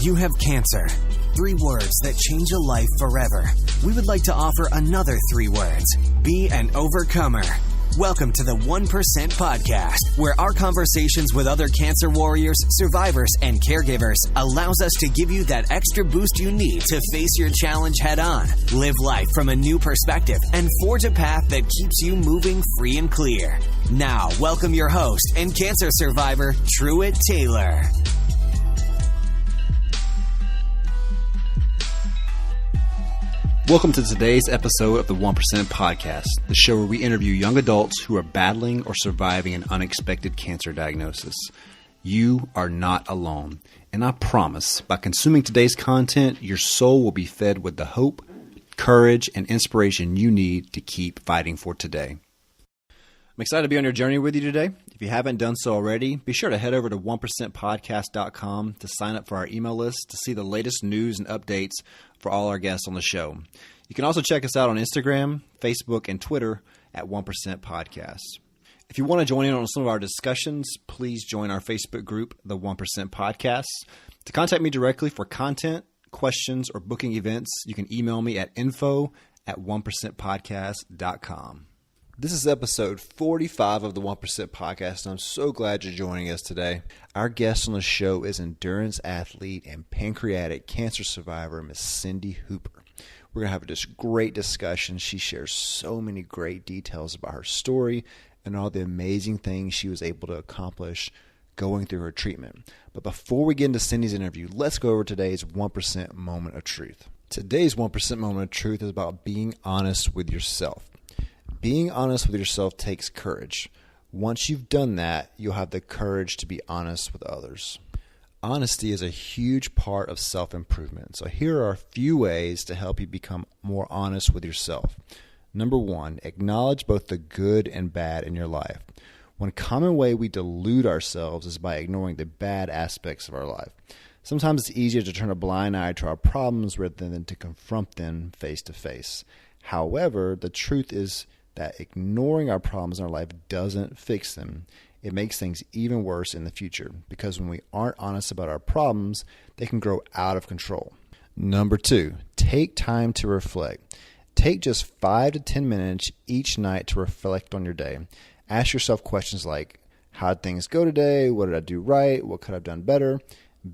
You have cancer. 3 words that change a life forever. We would like to offer another 3 words. Be an overcomer. Welcome to the 1% Podcast, where our conversations with other cancer warriors, survivors, and caregivers allows us to give you that extra boost you need to face your challenge head on, live life from a new perspective, and forge a path that keeps you moving free and clear. Now, welcome your host and cancer survivor, Truett Taylor. Welcome to today's episode of the 1% Podcast, the show where we interview young adults who are battling or surviving an unexpected cancer diagnosis. You are not alone, and I promise, by consuming today's content, your soul will be fed with the hope, courage, and inspiration you need to keep fighting for today. I'm excited to be on your journey with you today. If you haven't done so already, be sure to head over to 1percentpodcast.com to sign up for our email list to see the latest news and updates for all our guests on the show. You can also check us out on Instagram, Facebook, and Twitter at 1% Podcast. If you want to join in on some of our discussions, please join our Facebook group, the 1% Podcast. To contact me directly for content, questions, or booking events, you can email me at info@1percentpodcast.com. This is episode 45 of the 1% Podcast, and I'm so glad you're joining us today. Our guest on the show is endurance athlete and pancreatic cancer survivor, Miss Sindy Hooper. We're going to have this great discussion. She shares so many great details about her story and all the amazing things she was able to accomplish going through her treatment. But before we get into Cindy's interview, let's go over today's 1% moment of truth. Today's 1% moment of truth is about being honest with yourself. Being honest with yourself takes courage. Once you've done that, you'll have the courage to be honest with others. Honesty is a huge part of self-improvement. So here are a few ways to help you become more honest with yourself. Number 1, acknowledge both the good and bad in your life. One common way we delude ourselves is by ignoring the bad aspects of our life. Sometimes it's easier to turn a blind eye to our problems rather than to confront them face to face. However, the truth is that ignoring our problems in our life doesn't fix them. It makes things even worse in the future because when we aren't honest about our problems, they can grow out of control. Number 2, take time to reflect. Take just 5 to 10 minutes each night to reflect on your day. Ask yourself questions like, how did things go today? What did I do right? What could I have done better?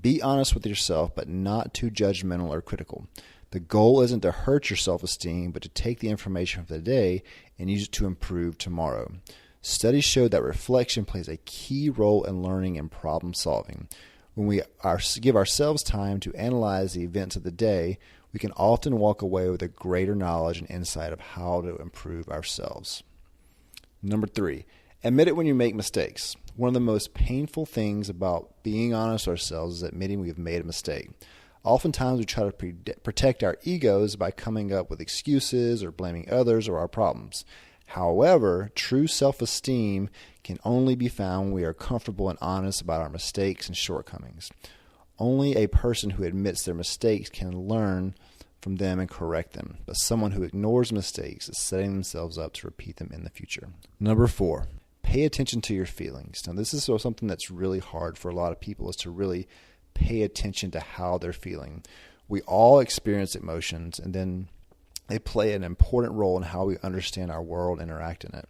Be honest with yourself, but not too judgmental or critical. The goal isn't to hurt your self-esteem, but to take the information from the day and use it to improve tomorrow. Studies show that reflection plays a key role in learning and problem solving. When we give ourselves time to analyze the events of the day, we can often walk away with a greater knowledge and insight of how to improve ourselves. Number 3, admit it when you make mistakes. One of the most painful things about being honest with ourselves is admitting we have made a mistake. Oftentimes we try to protect our egos by coming up with excuses or blaming others or our problems. However, true self-esteem can only be found when we are comfortable and honest about our mistakes and shortcomings. Only a person who admits their mistakes can learn from them and correct them, but someone who ignores mistakes is setting themselves up to repeat them in the future. Number 4, pay attention to your feelings. Now, this is something that's really hard for a lot of people, is to really pay attention to how they're feeling. We all experience emotions, and then they play an important role in how we understand our world and interact in it.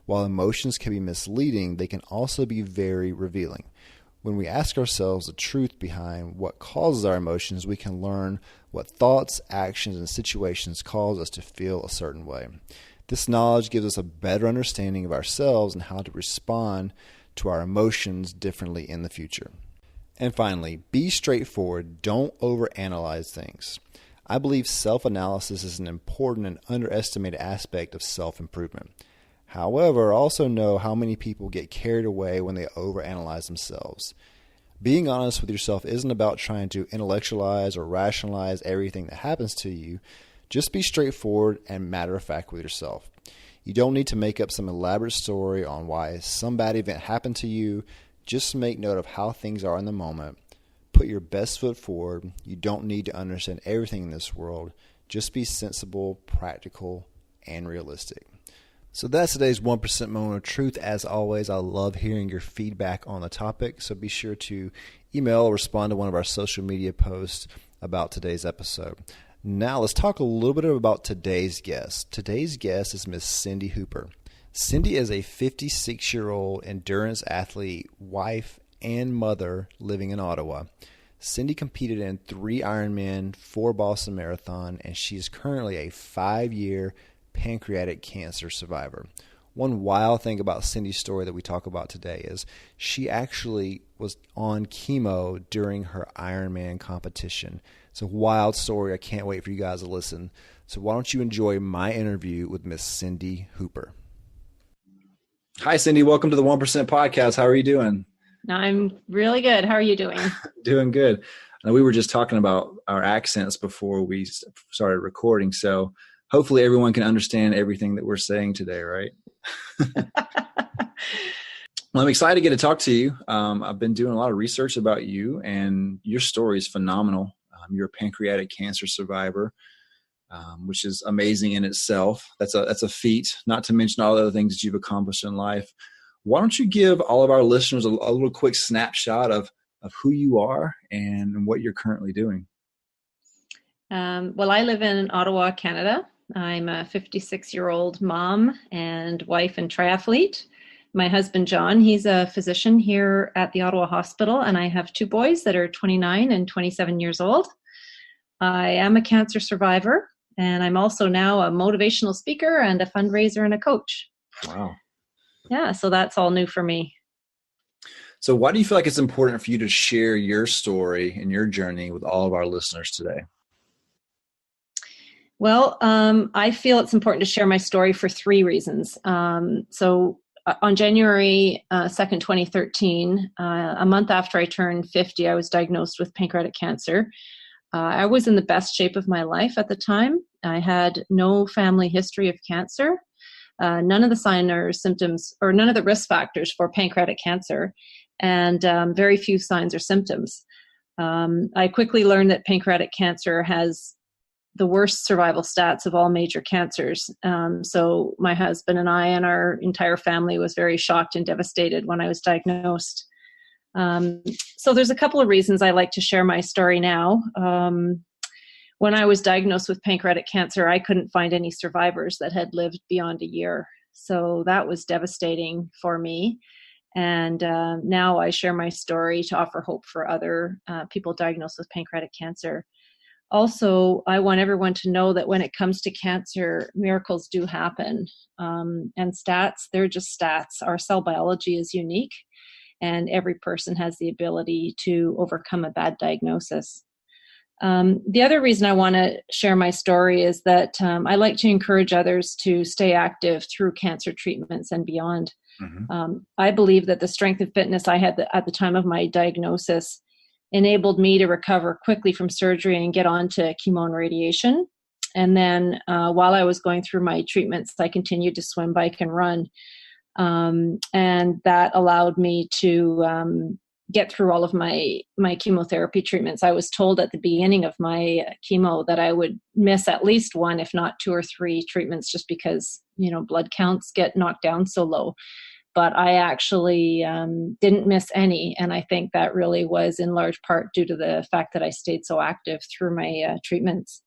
While emotions can be misleading, they can also be very revealing. When we ask ourselves the truth behind what causes our emotions, we can learn what thoughts, actions, and situations cause us to feel a certain way. This knowledge gives us a better understanding of ourselves and how to respond to our emotions differently in the future. And finally, be straightforward. Don't overanalyze things. I believe self-analysis is an important and underestimated aspect of self-improvement. However, I also know how many people get carried away when they overanalyze themselves. Being honest with yourself isn't about trying to intellectualize or rationalize everything that happens to you. Just be straightforward and matter-of-fact with yourself. You don't need to make up some elaborate story on why some bad event happened to you. Just make note of how things are in the moment. Put your best foot forward. You don't need to understand everything in this world. Just be sensible, practical, and realistic. So that's today's 1% moment of truth. As always, I love hearing your feedback on the topic. So be sure to email or respond to one of our social media posts about today's episode. Now let's talk a little bit about today's guest. Today's guest is Miss Sindy Hooper. Sindy is a 56-year-old endurance athlete, wife, and mother living in Ottawa. Sindy competed in 3 Ironman, 4 Boston Marathon, and she is currently a 5-year pancreatic cancer survivor. One wild thing about Sindy's story that we talk about today is she actually was on chemo during her Ironman competition. It's a wild story. I can't wait for you guys to listen. So why don't you enjoy my interview with Miss Sindy Hooper. Hi, Sindy. Welcome to the 1% Podcast. How are you doing? I'm really good. How are you doing? Doing good. We were just talking about our accents before we started recording, so hopefully everyone can understand everything that we're saying today, right? Well, I'm excited to get to talk to you. I've been doing a lot of research about you, and your story is phenomenal. You're a pancreatic cancer survivor, which is amazing in itself. That's a feat, not to mention all the other things that you've accomplished in life. Why don't you give all of our listeners a little quick snapshot of who you are and what you're currently doing? Well, I live in Ottawa, Canada. I'm a 56-year-old mom and wife and triathlete. My husband, John, he's a physician here at the Ottawa Hospital, and I have 2 boys that are 29 and 27 years old. I am a cancer survivor, and I'm also now a motivational speaker and a fundraiser and a coach. Wow. Yeah, so that's all new for me. So why do you feel like it's important for you to share your story and your journey with all of our listeners today? Well, I feel it's important to share my story for 3 reasons. So on January 2nd, 2013, a month after I turned 50, I was diagnosed with pancreatic cancer. I was in the best shape of my life at the time. I had no family history of cancer, none of the signs or symptoms, or none of the risk factors for pancreatic cancer, and very few signs or symptoms. I quickly learned that pancreatic cancer has the worst survival stats of all major cancers. So my husband and I and our entire family was very shocked and devastated when I was diagnosed. So there's a couple of reasons I like to share my story now. When I was diagnosed with pancreatic cancer, I couldn't find any survivors that had lived beyond a year. So that was devastating for me. And now I share my story to offer hope for other people diagnosed with pancreatic cancer. Also, I want everyone to know that when it comes to cancer, miracles do happen. And stats, they're just stats. Our cell biology is unique, and every person has the ability to overcome a bad diagnosis. The other reason I want to share my story is that I like to encourage others to stay active through cancer treatments and beyond. Mm-hmm. I believe that the strength and fitness I had at the time of my diagnosis enabled me to recover quickly from surgery and get on to chemo and radiation. And then while I was going through my treatments, I continued to swim, bike, and run. And that allowed me to get through all of my chemotherapy treatments. I was told at the beginning of my chemo that I would miss at least 1, if not 2 or 3 treatments, just because, blood counts get knocked down so low. But I actually didn't miss any. And I think that really was in large part due to the fact that I stayed so active through my treatments.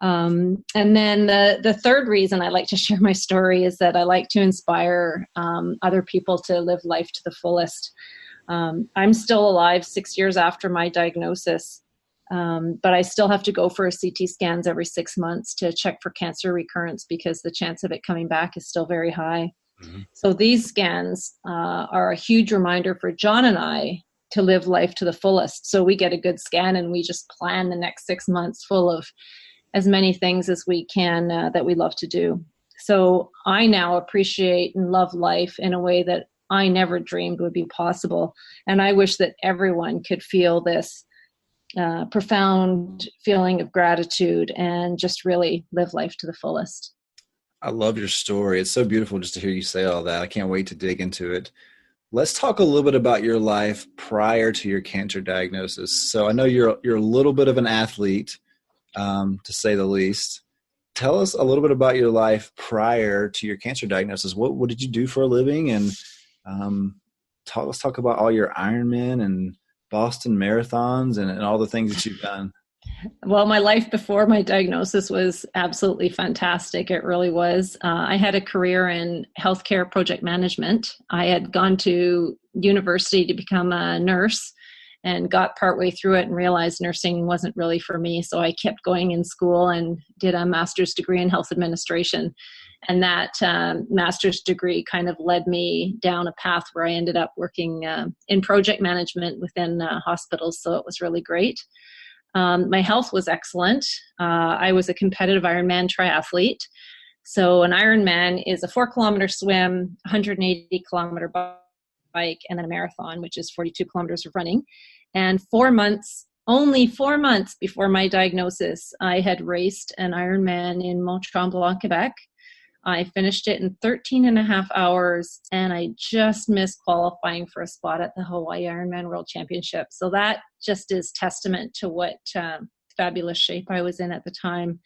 And then the third reason I like to share my story is that I like to inspire other people to live life to the fullest. I'm still alive 6 years after my diagnosis, but I still have to go for CT scans every 6 months to check for cancer recurrence because the chance of it coming back is still very high. Mm-hmm. So these scans are a huge reminder for John and I to live life to the fullest. So we get a good scan and we just plan the next 6 months full of as many things as we can that we love to do. So I now appreciate and love life in a way that I never dreamed would be possible. And I wish that everyone could feel this profound feeling of gratitude and just really live life to the fullest. I love your story. It's so beautiful just to hear you say all that. I can't wait to dig into it. Let's talk a little bit about your life prior to your cancer diagnosis. So I know you're a little bit of an athlete, to say the least. tell us a little bit about your life prior to your cancer diagnosis. What did you do for a living? And let's talk about all your Ironman and Boston marathons and all the things that you've done. Well, my life before my diagnosis was absolutely fantastic. It really was. I had a career in healthcare project management. I had gone to university to become a nurse and got partway through it and realized nursing wasn't really for me. So I kept going in school and did a master's degree in health administration. And that master's degree kind of led me down a path where I ended up working in project management within hospitals. So it was really great. My health was excellent. I was a competitive Ironman triathlete. So an Ironman is a 4-kilometer swim, 180-kilometer bike, and then a marathon, which is 42 kilometers of running. And only 4 months before my diagnosis, I had raced an Ironman in Mont-Tremblant, Quebec. I finished it in 13 and a half hours, and I just missed qualifying for a spot at the Hawaii Ironman World Championship. So that just is testament to what fabulous shape I was in at the time.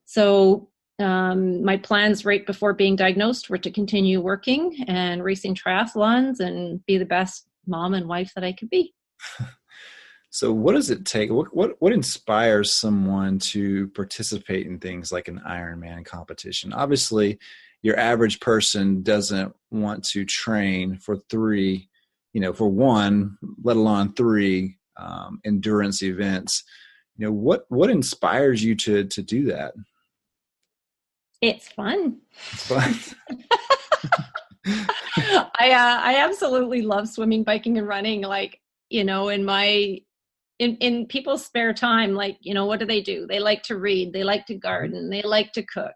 So my plans right before being diagnosed were to continue working and racing triathlons and be the best mom and wife that I could be. So what does it take? What inspires someone to participate in things like an Ironman competition? Obviously, your average person doesn't want to train for for one, let alone 3 endurance events. What inspires you to do that? It's fun. It's fun. I absolutely love swimming, biking, and running. In people's spare time, what do? They like to read, they like to garden, they like to cook.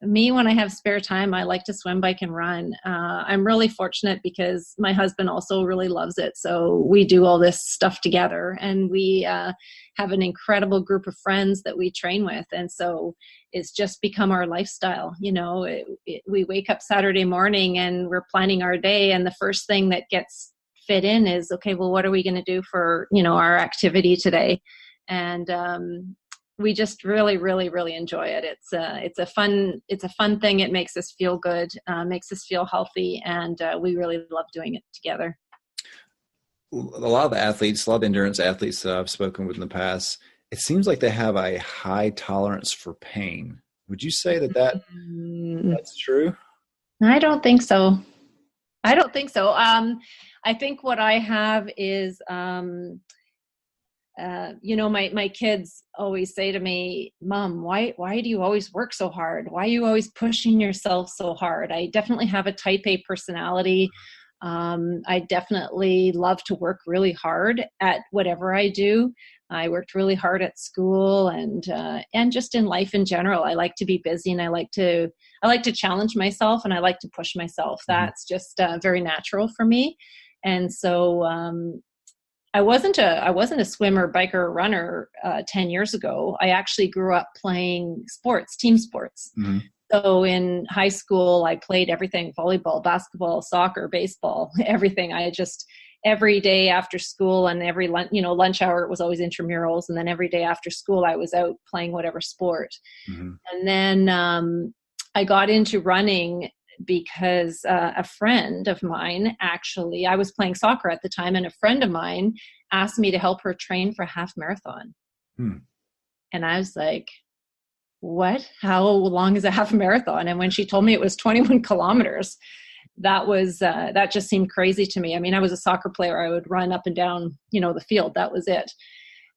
Me, when I have spare time, I like to swim, bike, and run. I'm really fortunate because my husband also really loves it. So we do all this stuff together, and we have an incredible group of friends that we train with. And so it's just become our lifestyle. We wake up Saturday morning and we're planning our day. And the first thing that gets fit in is, okay, well, what are we going to do for, our activity today? And we just really, really, really enjoy it. It's a fun thing. It makes us feel good, makes us feel healthy. And we really love doing it together. A lot of the endurance athletes that I've spoken with in the past, it seems like they have a high tolerance for pain. Would you say that's true? I don't think so. I think what I have is, my kids always say to me, Mom, why do you always work so hard? Why are you always pushing yourself so hard? I definitely have a type A personality. I definitely love to work really hard at whatever I do. I worked really hard at school and just in life in general. I like to be busy, and I like to challenge myself, and I like to push myself. That's just very natural for me. And so I wasn't a swimmer, biker, or runner 10 years ago. I actually grew up playing sports, team sports. Mm-hmm. So in high school, I played everything: volleyball, basketball, soccer, baseball, everything. Every day after school and every lunch hour, it was always intramurals. And then every day after school, I was out playing whatever sport. Mm-hmm. And then I got into running because a friend of mine, actually, I was playing soccer at the time, and a friend of mine asked me to help her train for a half marathon. And I was like, what? How long is a half marathon? And when she told me it was 21 kilometers, that just seemed crazy to me. I mean, I was a soccer player. I would run up and down, the field. That was it.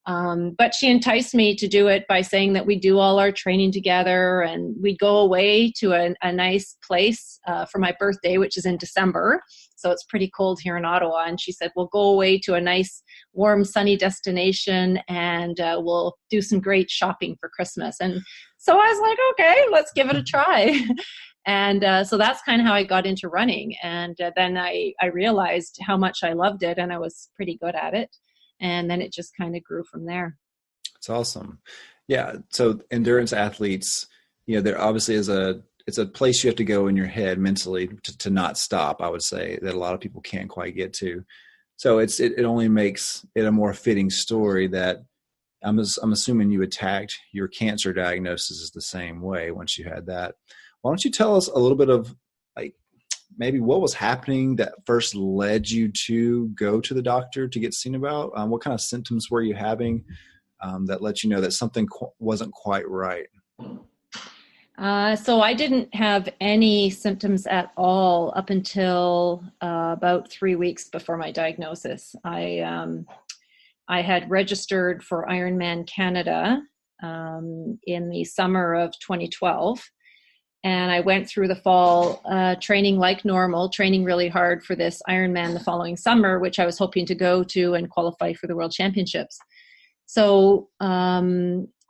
But she enticed me to do it by saying that we do all our training together, and we'd go away to a nice place for my birthday, which is in December. So it's pretty cold here in Ottawa. And she said, we'll go away to a nice, warm, sunny destination, and we'll do some great shopping for Christmas. And so I was like, okay, let's give it a try. And so that's kind of how I got into running. And then I realized how much I loved it, and I was pretty good at it. And then it just kind of grew from there. It's awesome. Yeah. So endurance athletes, there obviously it's a place you have to go in your head mentally to not stop, I would say, that a lot of people can't quite get to. So it only makes it a more fitting story that I'm assuming you attacked your cancer diagnosis the same way once you had that. Why don't you tell us a little bit of like maybe what was happening that first led you to go to the doctor to get seen about? What kind of symptoms were you having that let you know that something wasn't quite right? So I didn't have any symptoms at all up until about 3 weeks before my diagnosis. I had registered for Ironman Canada in the summer of 2012. And I went through the fall training like normal, training really hard for this Ironman the following summer, which I was hoping to go to and qualify for the World Championships. So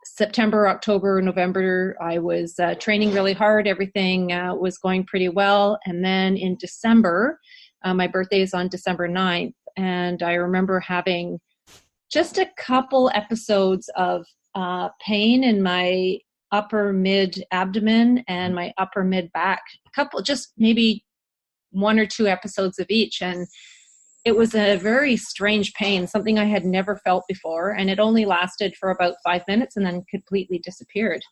September, October, November, I was training really hard. Everything was going pretty well. And then in December, my birthday is on December 9th. And I remember having just a couple episodes of pain in my upper mid abdomen and my upper mid back, a couple, just maybe 1 or 2 episodes of each. And it was a very strange pain, something I had never felt before. And it only lasted for about 5 minutes and then completely disappeared.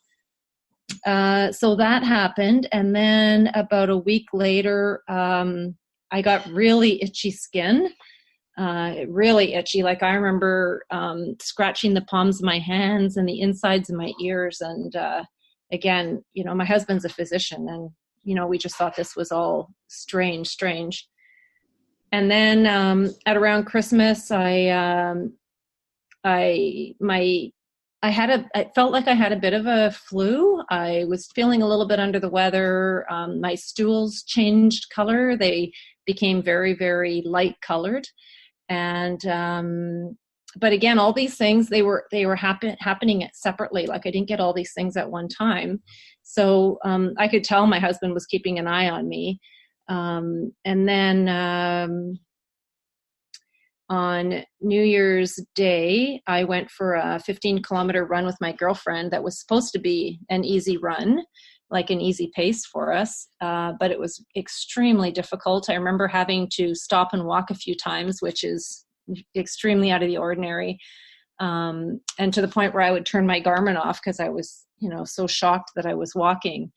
So that happened. And then about a week later, I got really itchy skin. Really itchy. Like I remember scratching the palms of my hands and the insides of my ears. And again, my husband's a physician, and we just thought this was all strange. And then at around Christmas, I felt like I had a bit of a flu. I was feeling a little bit under the weather. My stools changed color. They became very, very light colored. And, but again, all these things, they were happening separately. Like I didn't get all these things at one time. So, I could tell my husband was keeping an eye on me. And then, on New Year's Day, I went for a 15-kilometer run with my girlfriend that was supposed to be an easy run, like an easy pace for us. But it was extremely difficult. I remember having to stop and walk a few times, which is extremely out of the ordinary. And to the point where I would turn my Garmin off because I was, so shocked that I was walking.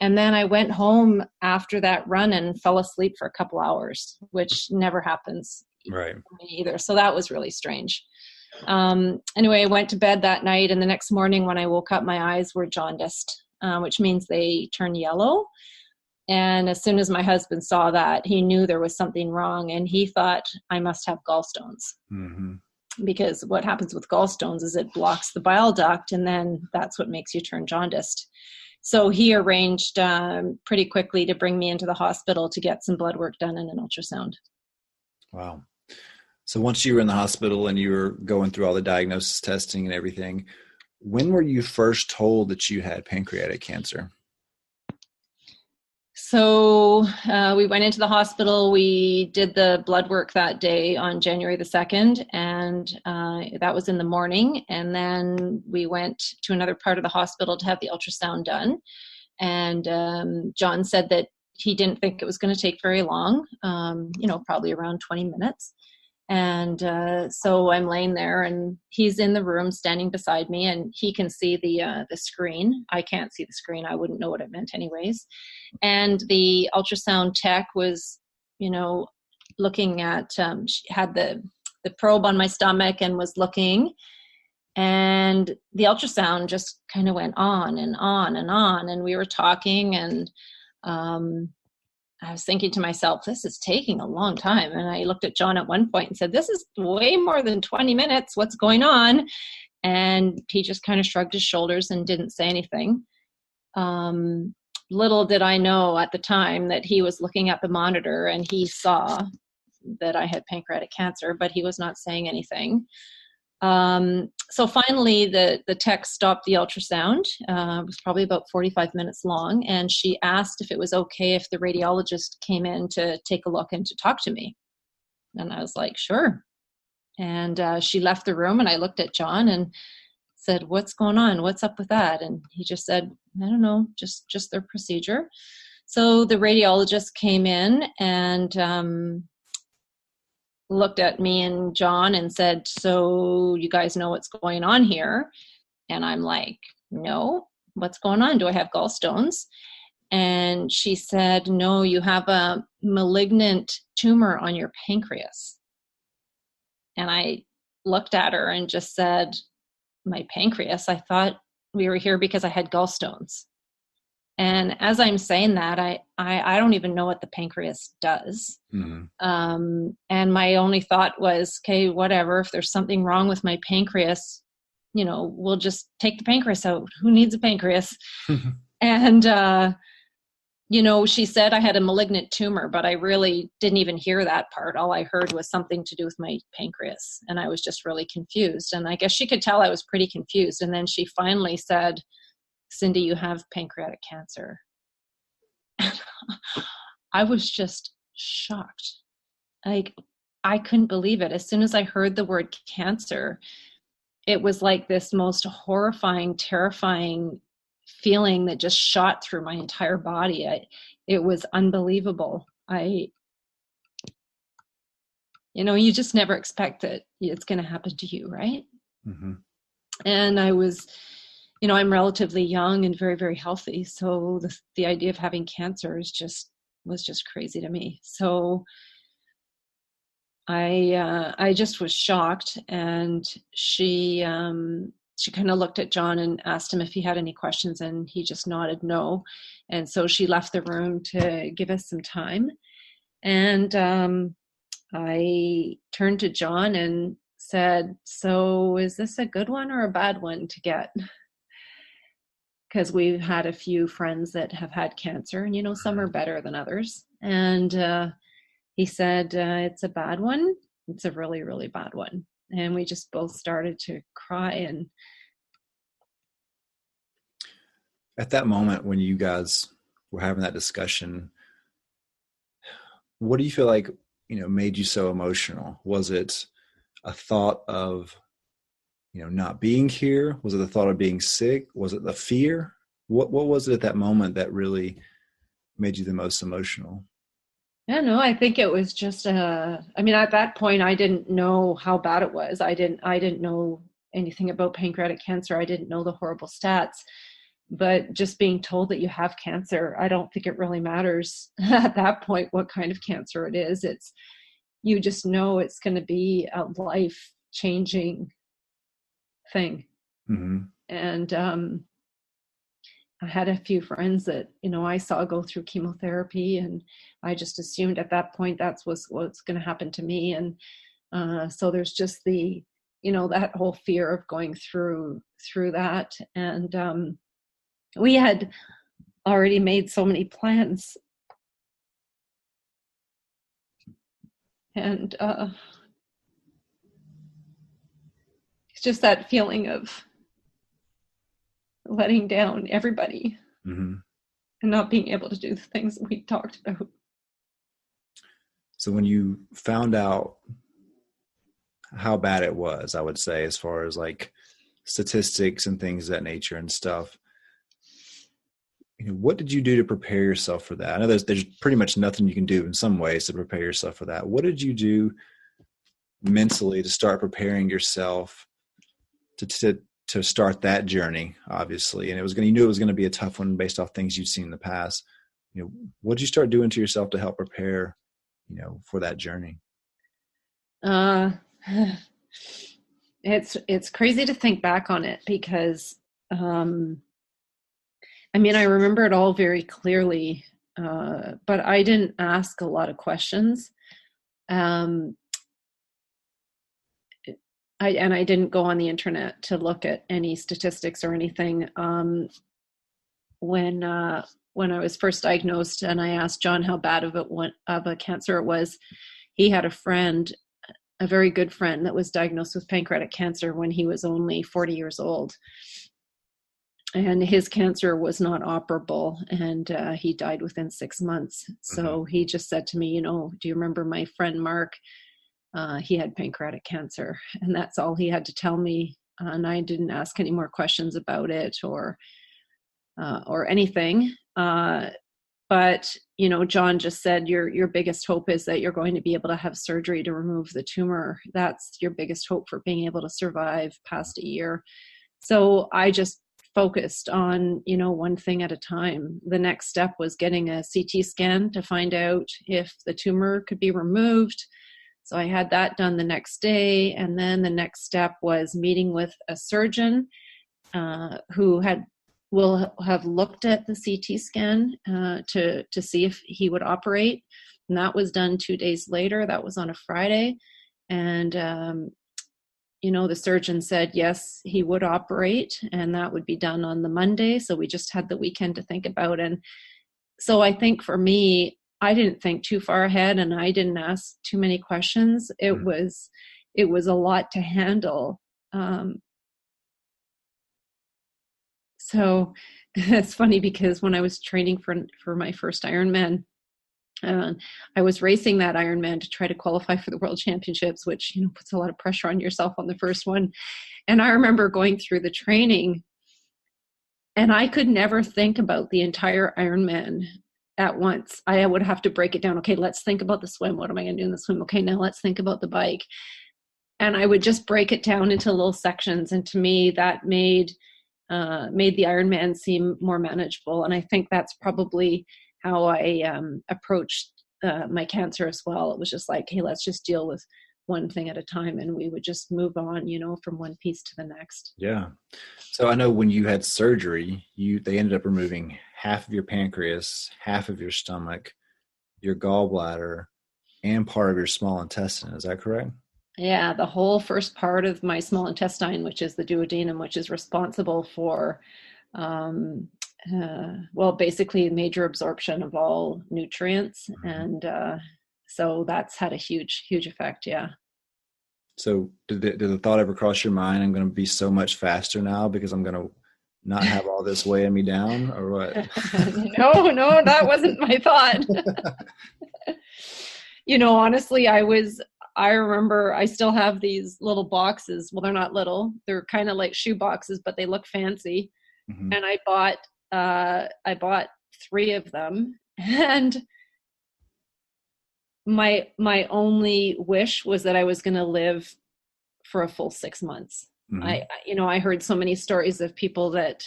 And then I went home after that run and fell asleep for a couple hours, which never happens Right. for me either. So that was really strange. Anyway, I went to bed that night, and the next morning when I woke up, my eyes were jaundiced, which means they turn yellow. And as soon as my husband saw that, he knew there was something wrong, and he thought I must have gallstones. Mm-hmm. Because what happens with gallstones is it blocks the bile duct, and then that's what makes you turn jaundiced. So he arranged pretty quickly to bring me into the hospital to get some blood work done and an ultrasound. Wow. So once you were in the hospital and you were going through all the diagnosis testing and everything, when were you first told that you had pancreatic cancer? So we went into the hospital. We did the blood work that day on January the 2nd, and that was in the morning. And then we went to another part of the hospital to have the ultrasound done. And John said that he didn't think it was going to take very long, probably around 20 minutes. And so I'm laying there, and he's in the room standing beside me, and he can see the screen. I can't see the screen. I wouldn't know what it meant anyways. And the ultrasound tech was, looking at, she had the probe on my stomach and was looking, and the ultrasound just kind of went on and on and on. And we were talking, and I was thinking to myself, this is taking a long time. And I looked at John at one point and said, this is way more than 20 minutes. What's going on? And he just kind of shrugged his shoulders and didn't say anything. Little did I know at the time that he was looking at the monitor and he saw that I had pancreatic cancer, but he was not saying anything. So finally the tech stopped the ultrasound. It was probably about 45 minutes long. And she asked if it was okay if the radiologist came in to take a look and to talk to me. And I was like, sure. And she left the room, and I looked at John and said, what's going on? What's up with that? And he just said, I don't know, just their procedure. So the radiologist came in, and looked at me and John and said, "So you guys know what's going on here?" And I'm like, "No, what's going on? Do I have gallstones?" And she said, "No, you have a malignant tumor on your pancreas." And I looked at her and just said, "My pancreas? I thought we were here because I had gallstones." And as I'm saying that, I don't even know what the pancreas does. Mm-hmm. And my only thought was, okay, whatever. If there's something wrong with my pancreas, we'll just take the pancreas out. Who needs a pancreas? And, she said I had a malignant tumor, but I really didn't even hear that part. All I heard was something to do with my pancreas. And I was just really confused. And I guess she could tell I was pretty confused. And then she finally said, "Sindy, you have pancreatic cancer." I was just shocked. I couldn't believe it. As soon as I heard the word cancer, it was like this most horrifying, terrifying feeling that just shot through my entire body. It was unbelievable. You just never expect that it's going to happen to you, right? Mm-hmm. And I was, I'm relatively young and very, very healthy. So the idea of having cancer was just crazy to me. So I just was shocked, and she kind of looked at John and asked him if he had any questions, and he just nodded no. And so she left the room to give us some time. And I turned to John and said, "So is this a good one or a bad one to get?" Because we've had a few friends that have had cancer, and some are better than others. And he said, "It's a bad one. It's a really, really bad one." And we just both started to cry. And at that moment when you guys were having that discussion, what do you feel like, made you so emotional? Was it a thought of, not being here? Was it the thought of being sick? Was it the fear? What was it at that moment that really made you the most emotional? Yeah, no, I think it was just at that point, I didn't know how bad it was. I didn't know anything about pancreatic cancer. I didn't know the horrible stats, but just being told that you have cancer, I don't think it really matters at that point what kind of cancer it is. You just know it's going to be a life-changing thing. Mm-hmm. And I had a few friends that, I saw go through chemotherapy, and I just assumed at that point that's what's going to happen to me. And so there's just that whole fear of going through that. And we had already made so many plans. And it's just that feeling of letting down everybody. Mm-hmm. And not being able to do the things that we talked about. So when you found out how bad it was, I would say, as far as like statistics and things of that nature and stuff, what did you do to prepare yourself for that? I know there's pretty much nothing you can do in some ways to prepare yourself for that. What did you do mentally to start preparing yourself to start that journey, obviously? And you knew it was going to be a tough one based off things you'd seen in the past. What did you start doing to yourself to help prepare, for that journey? It's crazy to think back on it because, I remember it all very clearly, but I didn't ask a lot of questions. I didn't go on the internet to look at any statistics or anything. When I was first diagnosed and I asked John how bad of a cancer it was, he had a friend, a very good friend, that was diagnosed with pancreatic cancer when he was only 40 years old. And his cancer was not operable, and he died within 6 months. So he just said to me, do you remember my friend Mark? He had pancreatic cancer, and that's all he had to tell me. And I didn't ask any more questions about it or anything. But, John just said your biggest hope is that you're going to be able to have surgery to remove the tumor. That's your biggest hope for being able to survive past a year. So I just focused on, one thing at a time. The next step was getting a CT scan to find out if the tumor could be removed. So I had that done the next day. And then the next step was meeting with a surgeon who will have looked at the CT scan to see if he would operate. And that was done 2 days later. That was on a Friday. And, the surgeon said, yes, he would operate, and that would be done on the Monday. So we just had the weekend to think about. And so I think for me, I didn't think too far ahead, and I didn't ask too many questions. It was a lot to handle. So it's funny because when I was training for my first Ironman, I was racing that Ironman to try to qualify for the World Championships, which, puts a lot of pressure on yourself on the first one. And I remember going through the training, and I could never think about the entire Ironman at once. I would have to break it down. Okay, let's think about the swim. What am I going to do in the swim? Okay, now let's think about the bike. And I would just break it down into little sections. And to me, that made the Ironman seem more manageable. And I think that's probably how I approached my cancer as well. It was just like, hey, let's just deal with one thing at a time, and we would just move on, from one piece to the next. Yeah. So I know when you had surgery, they ended up removing half of your pancreas, half of your stomach, your gallbladder, and part of your small intestine. Is that correct? Yeah, the whole first part of my small intestine, which is the duodenum, which is responsible for basically major absorption of all nutrients. And so that's had a huge, huge effect. Yeah. So did the thought ever cross your mind, I'm going to be so much faster now because I'm going to not have all this weighing me down, or what? No, that wasn't my thought. Honestly, I remember I still have these little boxes. Well, they're not little. They're kind of like shoe boxes, but they look fancy. Mm-hmm. And I bought 3 of them, and my only wish was that I was going to live for a full 6 months. Mm-hmm. I heard so many stories of people that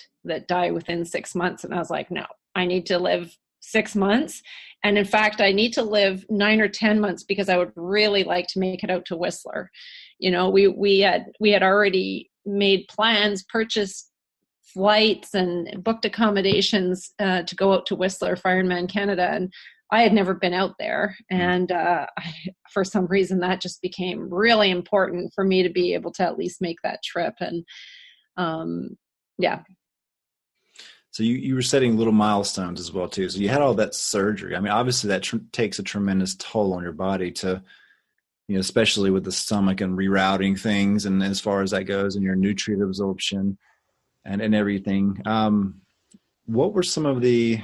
die within 6 months, and I was like, no, I need to live 6 months. And in fact, I need to live 9 or 10 months because I would really like to make it out to Whistler. We had already made plans, purchased flights and booked accommodations to go out to Whistler for Ironman Canada. And I had never been out there. And for some reason, that just became really important for me to be able to at least make that trip. And yeah. So you were setting little milestones as well, too. So you had all that surgery. I mean, obviously that takes a tremendous toll on your body to, especially with the stomach and rerouting things. And as far as that goes, and your nutrient absorption and everything. What were some of the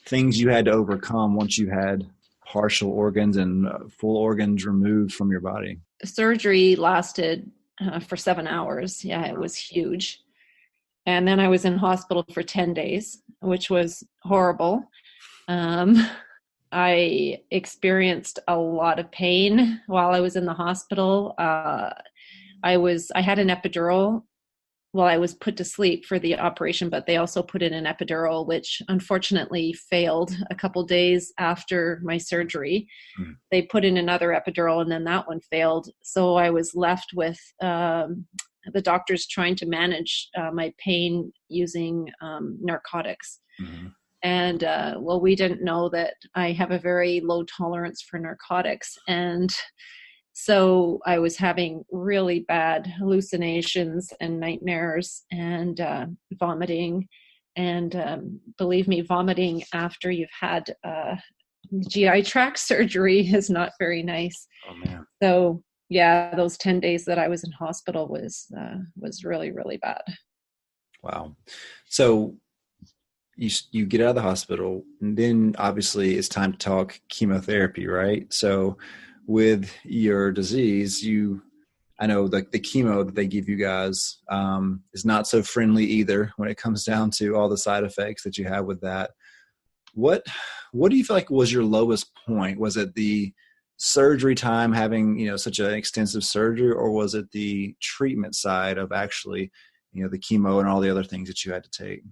things you had to overcome once you had partial organs and full organs removed from your body? The surgery lasted for 7 hours. Yeah, it was huge. And then I was in hospital for 10 days, which was horrible. I experienced a lot of pain while I was in the hospital. I had an epidural. Well, I was put to sleep for the operation, but they also put in an epidural, which unfortunately failed a couple days after my surgery. Mm. They put in another epidural, and then that one failed. So I was left with the doctors trying to manage my pain using narcotics. Mm-hmm. And we didn't know that I have a very low tolerance for narcotics. And so I was having really bad hallucinations and nightmares and vomiting. And believe me, vomiting after you've had GI tract surgery is not very nice. Oh, man. So, yeah, those 10 days that I was in hospital was really, really bad. Wow. So you get out of the hospital, and then obviously it's time to talk chemotherapy, right? So with your disease, I know the chemo that they give you guys is not so friendly either when it comes down to all the side effects that you have with that. What do you feel like was your lowest point? Was it the surgery time, having, such an extensive surgery, or was it the treatment side of actually, the chemo and all the other things that you had to take?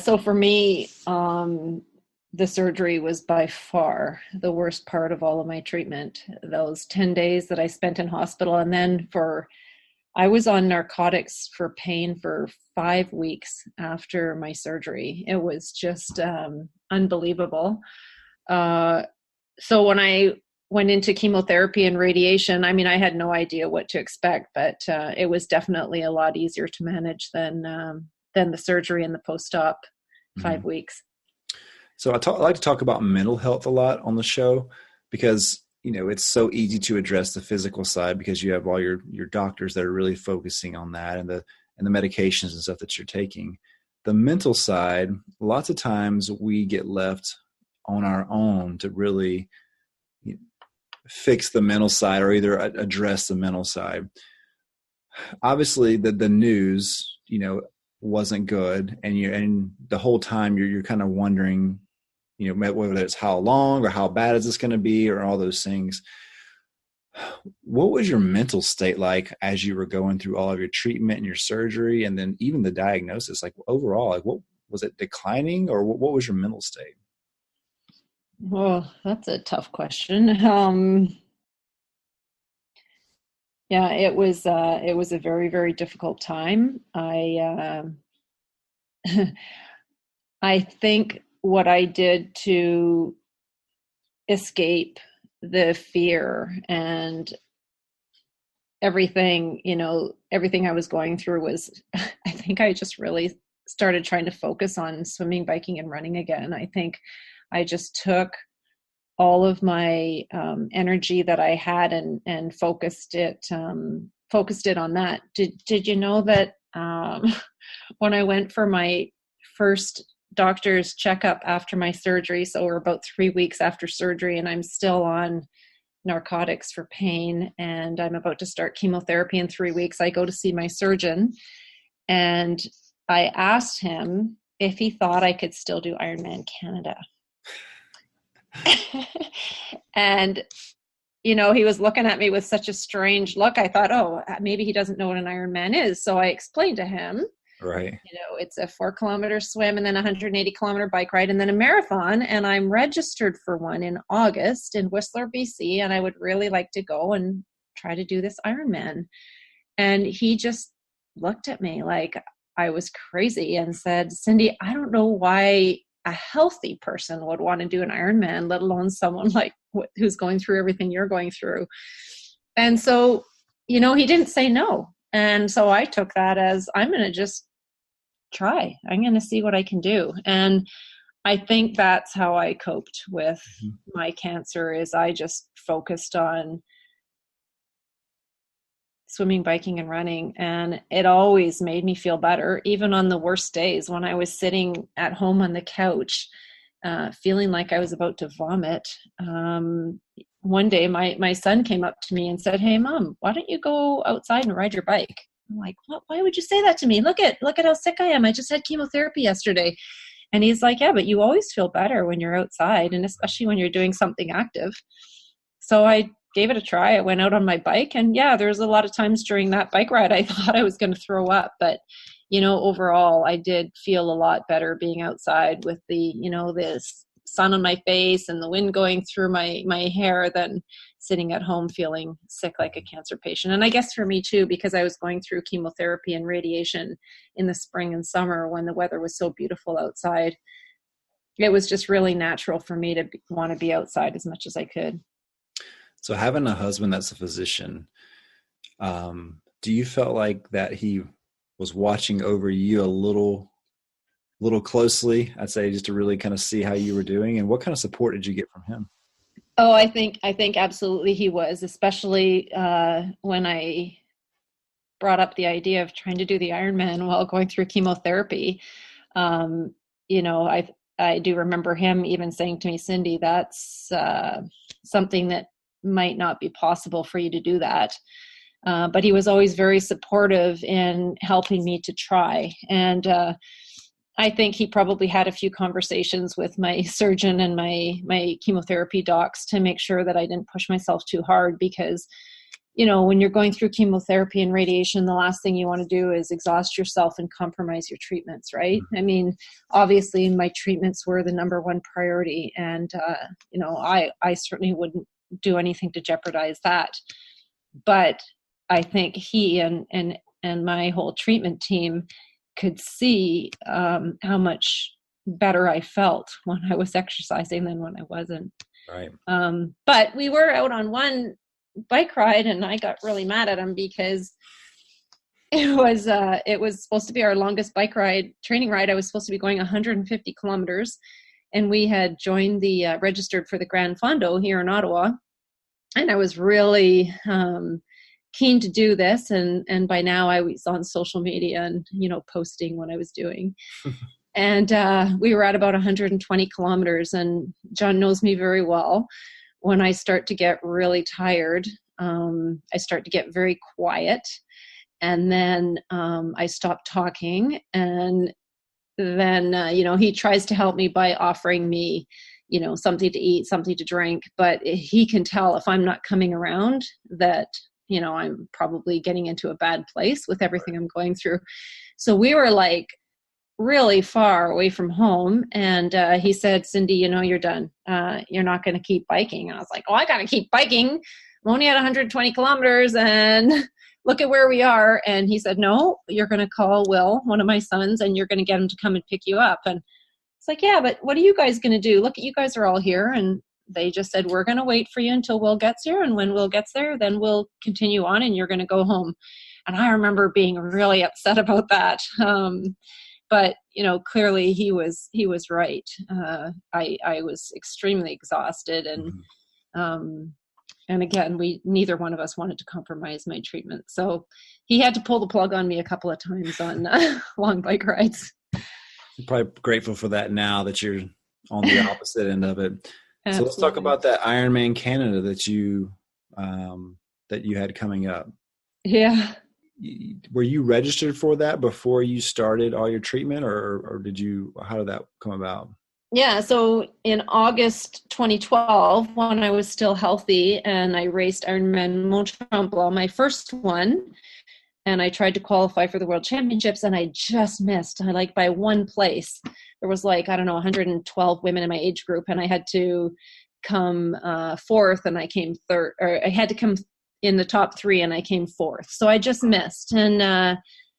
So for me, the surgery was by far the worst part of all of my treatment. Those 10 days that I spent in hospital, and then I was on narcotics for pain for 5 weeks after my surgery. It was just unbelievable. So when I went into chemotherapy and radiation, I mean, I had no idea what to expect, but it was definitely a lot easier to manage than the surgery and the post-op 5 weeks. So I like to talk about mental health a lot on the show because, it's so easy to address the physical side because you have all your doctors that are really focusing on that and the medications and stuff that you're taking. The mental side, lots of times we get left on our own to really fix the mental side or either address the mental side. Obviously, the news, wasn't good, and the whole time you're kind of wondering, whether it's how long or how bad is this going to be or all those things. What was your mental state like as you were going through all of your treatment and your surgery, and then even the diagnosis? Like overall, like what was it, declining, or what was your mental state? Well, that's a tough question. Yeah, it was a very, very difficult time. I think what I did to escape the fear and everything I was going through was, I think I just really started trying to focus on swimming, biking, and running again. I think I just took all of my energy that I had and focused it on that. Did you know that when I went for my first doctor's checkup after my surgery, so we're about 3 weeks after surgery, and I'm still on narcotics for pain, and I'm about to start chemotherapy in 3 weeks, I go to see my surgeon, and I asked him if he thought I could still do Ironman Canada. And he was looking at me with such a strange look. I thought, oh, maybe he doesn't know what an Ironman is. So I explained to him, right, it's a 4-kilometer swim and then 180-kilometer bike ride and then a marathon. And I'm registered for one in August in Whistler, BC. And I would really like to go and try to do this Ironman. And he just looked at me like I was crazy and said, Sindy, I don't know why a healthy person would want to do an Ironman, let alone someone like who's going through everything you're going through. And so, he didn't say no. And so I took that as, I'm going to just try. I'm going to see what I can do. And I think that's how I coped with my cancer, is I just focused on swimming, biking, and running. And it always made me feel better, even on the worst days when I was sitting at home on the couch, feeling like I was about to vomit. One day my son came up to me and said, "Hey Mom, why don't you go outside and ride your bike?" I'm like, "What? Why would you say that to me? Look at how sick I am. I just had chemotherapy yesterday." And he's like, "Yeah, but you always feel better when you're outside, and especially when you're doing something active." So I gave it a try. I went out on my bike, and yeah, there was a lot of times during that bike ride I thought I was going to throw up, but overall I did feel a lot better being outside with the sun on my face and the wind going through my hair than sitting at home feeling sick like a cancer patient. And I guess for me too, because I was going through chemotherapy and radiation in the spring and summer when the weather was so beautiful outside, it was just really natural for me to want to be outside as much as I could. So having a husband that's a physician, do you felt like that he was watching over you a little closely, I'd say, just to really kind of see how you were doing? And what kind of support did you get from him? Oh, I think absolutely he was, especially when I brought up the idea of trying to do the Ironman while going through chemotherapy. I do remember him even saying to me, "Sindy, that's something that might not be possible for you to do that." But he was always very supportive in helping me to try. And I think he probably had a few conversations with my surgeon and my chemotherapy docs to make sure that I didn't push myself too hard, because, when you're going through chemotherapy and radiation, the last thing you want to do is exhaust yourself and compromise your treatments, right? I mean, obviously my treatments were the number one priority, and, I certainly wouldn't do anything to jeopardize that. But I think he and my whole treatment team could see how much better I felt when I was exercising than when I wasn't. Right. But we were out on one bike ride, and I got really mad at him because it was supposed to be our longest training ride. I was supposed to be going 150 kilometers, and we had joined the registered for the Grand Fondo here in Ottawa, and I was really keen to do this, and by now I was on social media and posting what I was doing. And we were at about 120 kilometers, and John knows me very well. When I start to get really tired, I start to get very quiet, and then I stop talking, and then he tries to help me by offering me something to eat, something to drink, but he can tell if I'm not coming around that I'm probably getting into a bad place with everything I'm going through. So we were like really far away from home. And he said, Sindy, you're done. You're not going to keep biking. And I was like, oh, I got to keep biking. I'm only at 120 kilometers and look at where we are. And he said, no, you're going to call Will, one of my sons, and you're going to get him to come and pick you up. And it's like, yeah, but what are you guys going to do? Look, you guys are all here. And they just said, we're going to wait for you until Will gets here. And when Will gets there, then we'll continue on and you're going to go home. And I remember being really upset about that. But, clearly he was right. I was extremely exhausted. And again, neither one of us wanted to compromise my treatment. So he had to pull the plug on me a couple of times on long bike rides. You're probably grateful for that now that you're on the opposite end of it. Absolutely. So let's talk about that Ironman Canada that you had coming up. Yeah. Were you registered for that before you started all your treatment, or how did that come about? Yeah. So in August 2012, when I was still healthy and I raced Ironman Mont Tremblant, my first one, and I tried to qualify for the World Championships, and I just missed. By one place. There was 112 women in my age group, and I had to come fourth, and I came third, or I had to come in the top three, and I came fourth. So I just missed. And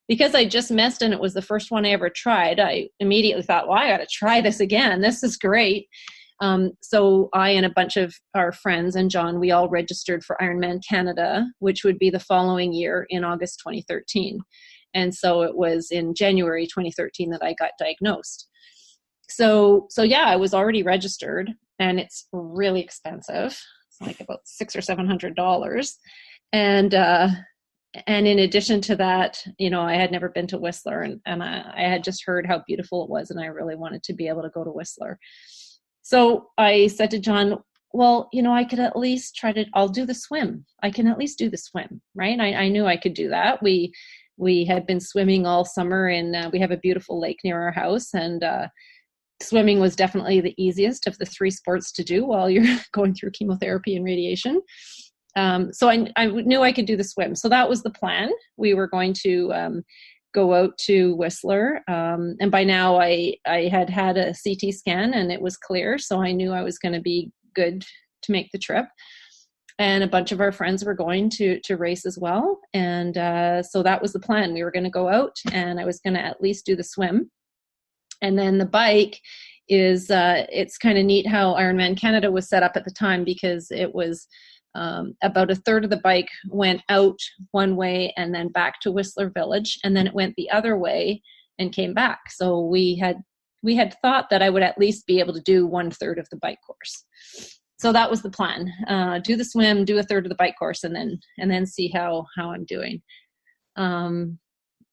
because I just missed and it was the first one I ever tried, I immediately thought, well, I got to try this again. This is great. So I and a bunch of our friends and John, we all registered for Ironman Canada, which would be the following year in August 2013. And so it was in January 2013 that I got diagnosed. So yeah, I was already registered, and it's really expensive. It's about $600 or $700. And in addition to that, I had never been to Whistler, and I had just heard how beautiful it was, and I really wanted to be able to go to Whistler. So I said to John, well, I could at least I'll do the swim. I can at least do the swim, right? I knew I could do that. We had been swimming all summer, and we have a beautiful lake near our house, and swimming was definitely the easiest of the three sports to do while you're going through chemotherapy and radiation. So I knew I could do the swim. So that was the plan. We were going to go out to Whistler. And by now I had had a CT scan and it was clear. So I knew I was going to be good to make the trip. And a bunch of our friends were going to race as well. And so that was the plan. We were going to go out, and I was going to at least do the swim. And then the bike is, it's kind of neat how Ironman Canada was set up at the time, because it was about a third of the bike went out one way and then back to Whistler Village, and then it went the other way and came back. So we had thought that I would at least be able to do 1/3 of the bike course. So that was the plan. Do the swim, do 1/3 of the bike course, and then see how I'm doing.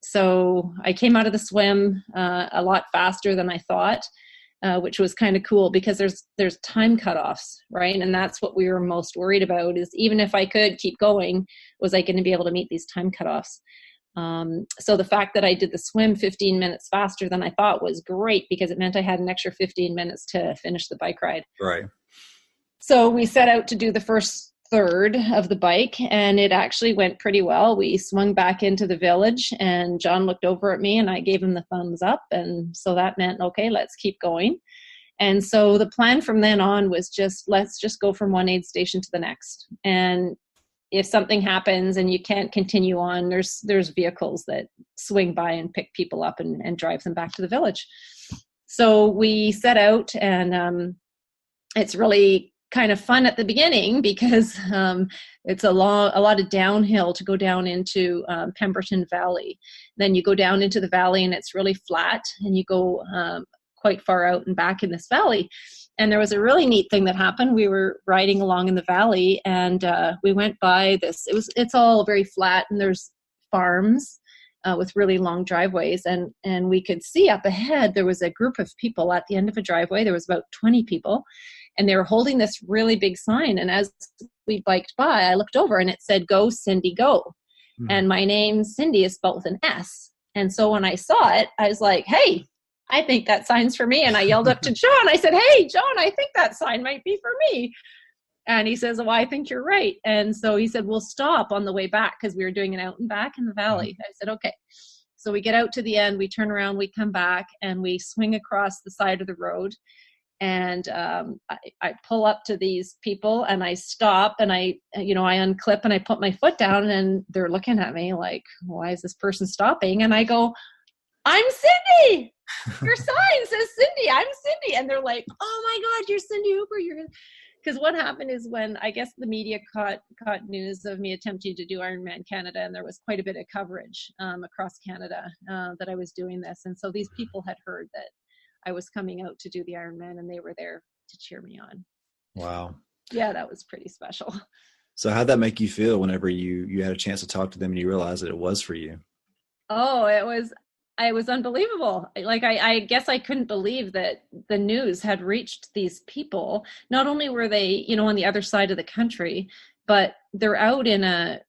So I came out of the swim a lot faster than I thought, which was kind of cool, because there's time cutoffs, right? And that's what we were most worried about, is even if I could keep going, was I going to be able to meet these time cutoffs? So the fact that I did the swim 15 minutes faster than I thought was great, because it meant I had an extra 15 minutes to finish the bike ride. Right. So we set out to do the first third of the bike, and it actually went pretty well. We swung back into the village, and John looked over at me and I gave him the thumbs up. And so that meant, okay, let's keep going. And so the plan from then on was let's just go from one aid station to the next. And if something happens and you can't continue on, there's vehicles that swing by and pick people up and drive them back to the village. So we set out, and it's really kind of fun at the beginning, because it's a lot of downhill to go down into Pemberton Valley. Then you go down into the valley and it's really flat, and you go quite far out and back in this valley. And there was a really neat thing that happened. We were riding along in the valley, and we went by this. It's all very flat, and there's farms with really long driveways. And we could see up ahead, there was a group of people at the end of a driveway. There was about 20 people, and they were holding this really big sign. And as we biked by, I looked over and it said, "Go, Sindy, go." Mm-hmm. And my name, Sindy, is spelled with an S. And so when I saw it, I was like, "Hey, I think that sign's for me." And I yelled up to John. I said, "Hey, John, I think that sign might be for me." And he says, "Well, I think you're right." And so he said, "We'll stop on the way back," because we were doing an out and back in the valley. I said, "Okay." So we get out to the end, we turn around, we come back, and we swing across the side of the road. And I pull up to these people, and I stop, and I unclip, and I put my foot down, and they're looking at me like, "Why is this person stopping?" And I go, "I'm Sindy. Your sign says Sindy. I'm Sindy." And they're like, "Oh my God, you're Sindy Hooper." Because what happened is, when I guess the media caught news of me attempting to do Ironman Canada, and there was quite a bit of coverage across Canada that I was doing this. And so these people had heard that I was coming out to do the Ironman, and they were there to cheer me on. Wow. Yeah, that was pretty special. So how'd that make you feel whenever you had a chance to talk to them and you realized that it was for you? Oh, it was unbelievable. Like, I guess I couldn't believe that the news had reached these people. Not only were they, on the other side of the country, but they're out in a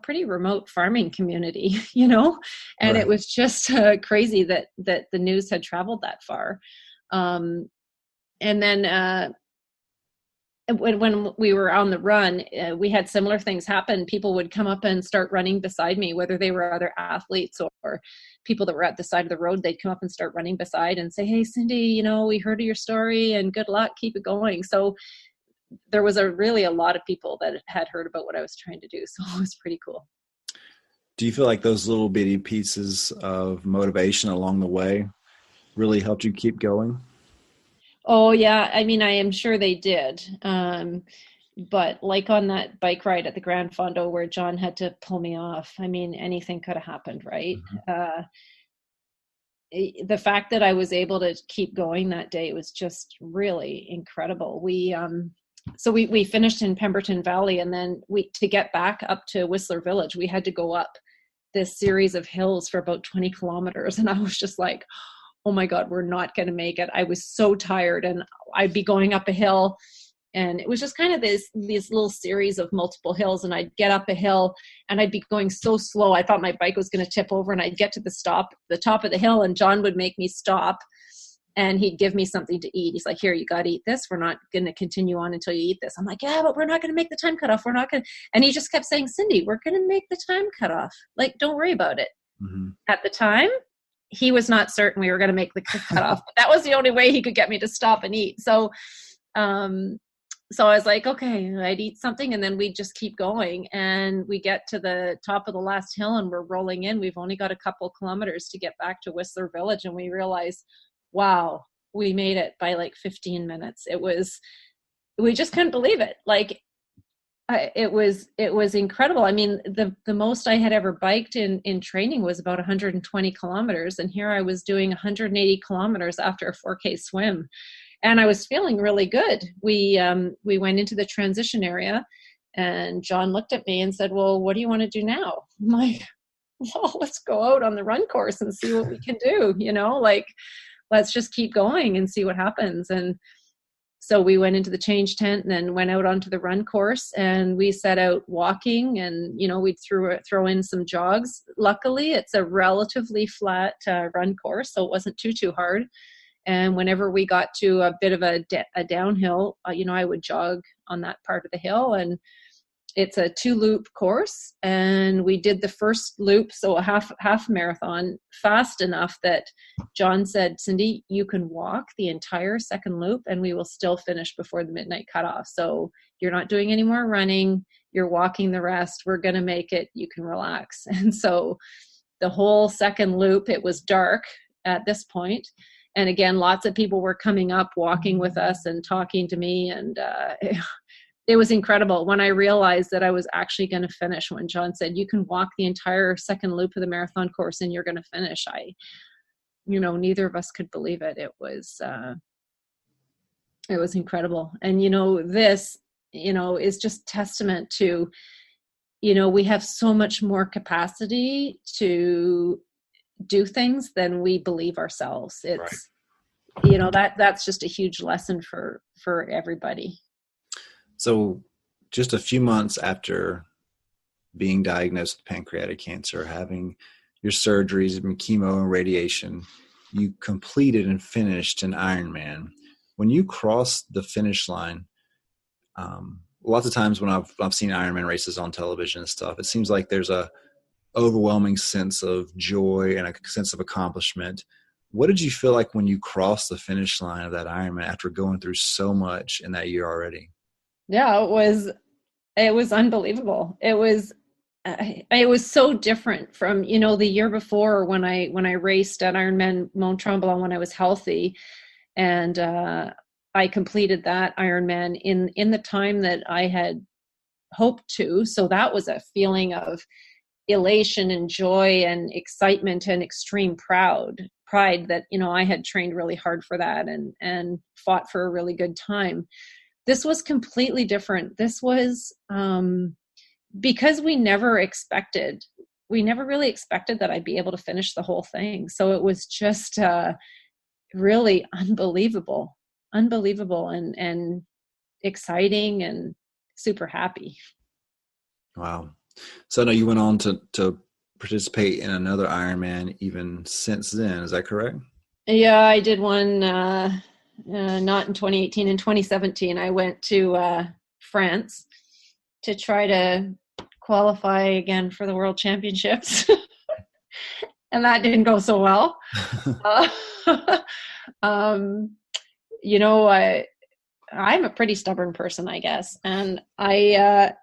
pretty remote farming community, and right. It was just crazy that the news had traveled that far. And then when we were on the run, we had similar things happen. People would come up and start running beside me, whether they were other athletes or people that were at the side of the road. They'd come up and start running beside and say, "Hey, Sindy, we heard of your story, and good luck, keep it going." So there was really a lot of people that had heard about what I was trying to do. So it was pretty cool. Do you feel like those little bitty pieces of motivation along the way really helped you keep going? Oh yeah. I mean, I am sure they did. But like on that bike ride at the Grand Fondo where John had to pull me off, I mean, anything could have happened, right? Mm-hmm. The fact that I was able to keep going that day was just really incredible. So we finished in Pemberton Valley, and then to get back up to Whistler Village, we had to go up this series of hills for about 20 kilometers. And I was just like, oh my God, we're not going to make it. I was so tired, and I'd be going up a hill, and it was just kind of these little series of multiple hills. And I'd get up a hill and I'd be going so slow. I thought my bike was going to tip over, and I'd get to the top of the hill, and John would make me stop. And he'd give me something to eat. He's like, "Here, you got to eat this. We're not going to continue on until you eat this." I'm like, "Yeah, but we're not going to make the time cutoff. We're not going to." And he just kept saying, "Sindy, we're going to make the time cutoff. Like, don't worry about it." Mm-hmm. At the time, he was not certain we were going to make the cutoff. But that was the only way he could get me to stop and eat. So I was like, okay, I'd eat something, and then we'd just keep going. And we get to the top of the last hill, and we're rolling in. We've only got a couple kilometers to get back to Whistler Village. And we realize, wow, we made it by like 15 minutes. We just couldn't believe it. Like, it was incredible. I mean, the most I had ever biked in training was about 120 kilometers. And here I was doing 180 kilometers after a 4K swim. And I was feeling really good. We went into the transition area, and John looked at me and said, "Well, what do you want to do now?" I'm like, "Well, let's go out on the run course and see what we can do. Let's just keep going and see what happens." And So we went into the change tent and then went out onto the run course, and we set out walking, and, we'd throw in some jogs. Luckily, it's a relatively flat run course, so it wasn't too hard. And whenever we got to a bit of a downhill, I would jog on that part of the hill. And it's a 2-loop course, and we did the first loop, so a half marathon, fast enough that John said, "Sindy, you can walk the entire second loop and we will still finish before the midnight cutoff. So you're not doing any more running, you're walking the rest. We're going to make it, you can relax." And so the whole second loop, it was dark at this point. And again, lots of people were coming up, walking with us and talking to me. And it was incredible when I realized that I was actually going to finish. When John said, "You can walk the entire second loop of the marathon course and you're going to finish," neither of us could believe it. It was incredible. And, this, is just testament to, we have so much more capacity to do things than we believe ourselves. It's, right. That's just a huge lesson for everybody. So just a few months after being diagnosed with pancreatic cancer, having your surgeries and chemo and radiation, you completed and finished an Ironman. When you crossed the finish line, lots of times when I've seen Ironman races on television and stuff, it seems like there's a overwhelming sense of joy and a sense of accomplishment. What did you feel like when you crossed the finish line of that Ironman after going through so much in that year already? Yeah, it was unbelievable. It was so different from, the year before when I raced at Ironman Mont Tremblant when I was healthy, and I completed that Ironman in the time that I had hoped to. So that was a feeling of elation and joy and excitement and extreme pride that, I had trained really hard for that and fought for a really good time. This was completely different. This was because we never really expected that I'd be able to finish the whole thing. So it was just really unbelievable and exciting and super happy. Wow. So I know you went on to participate in another Ironman even since then. Is that correct? Yeah, I did one. Not in 2018. In 2017, I went to France to try to qualify again for the World Championships. And that didn't go so well. I'm a pretty stubborn person, I guess. And I've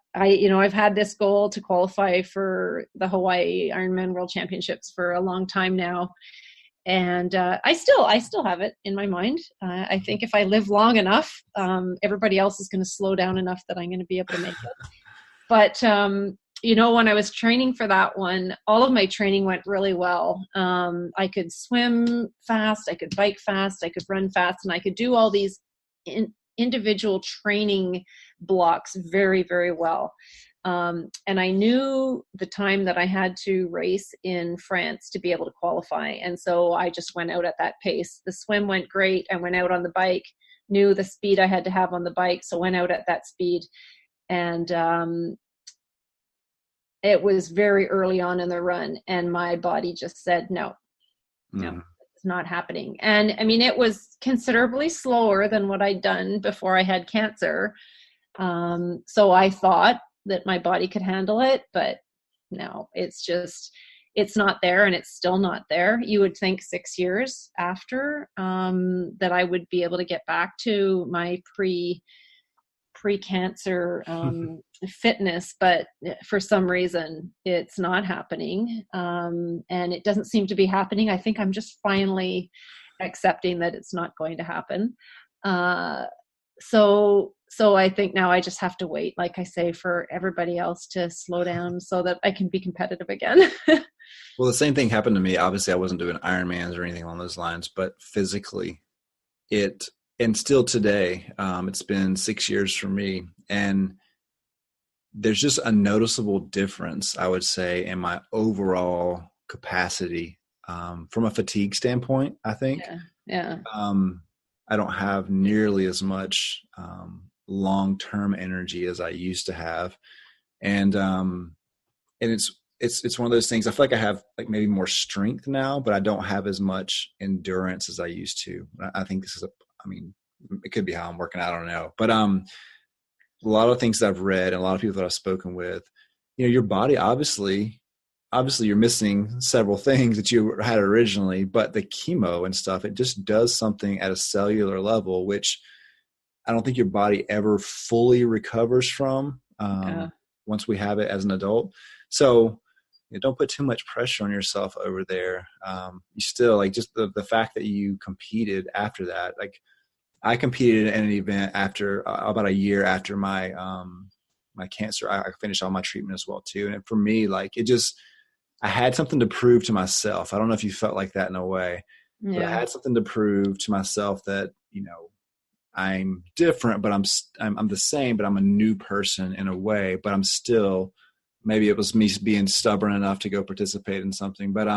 had this goal to qualify for the Hawaii Ironman World Championships for a long time now. And I still have it in my mind. I think if I live long enough, everybody else is going to slow down enough that I'm going to be able to make it. But, when I was training for that one, all of my training went really well. I could swim fast, I could bike fast, I could run fast, and I could do all these individual training blocks very, very well. And I knew the time that I had to race in France to be able to qualify. And so I just went out at that pace. The swim went great. I went out on the bike, knew the speed I had to have on the bike, so went out at that speed. And it was very early on in the run, and my body just said, no, it's not happening. And I mean, it was considerably slower than what I'd done before I had cancer. So I thought that my body could handle it, but no, it's not there, and it's still not there. You would think 6 years after that I would be able to get back to my pre-cancer fitness, but for some reason it's not happening, and it doesn't seem to be happening. I think I'm just finally accepting that it's not going to happen. So I think now I just have to wait, like I say, for everybody else to slow down so that I can be competitive again. Well, the same thing happened to me. Obviously, I wasn't doing Ironmans or anything along those lines, but physically and still today, it's been 6 years for me. And there's just a noticeable difference, I would say, in my overall capacity from a fatigue standpoint, I think. Yeah. I don't have nearly as much long-term energy as I used to have. And it's one of those things. I feel like I have like maybe more strength now, but I don't have as much endurance as I used to. I think this is it could be how I'm working. I don't know. But a lot of things that I've read and a lot of people that I've spoken with, your body, obviously you're missing several things that you had originally, but the chemo and stuff, it just does something at a cellular level, which I don't think your body ever fully recovers from once we have it as an adult. So don't put too much pressure on yourself over there. You still, like, just the fact that you competed after that. Like, I competed in an event after about a year after my my cancer. I finished all my treatment as well too. And for me, like, I had something to prove to myself. I don't know if you felt like that in a way, but I had something to prove to myself that, I'm different, but I'm the same, but I'm a new person in a way, but I'm still, maybe it was me being stubborn enough to go participate in something, but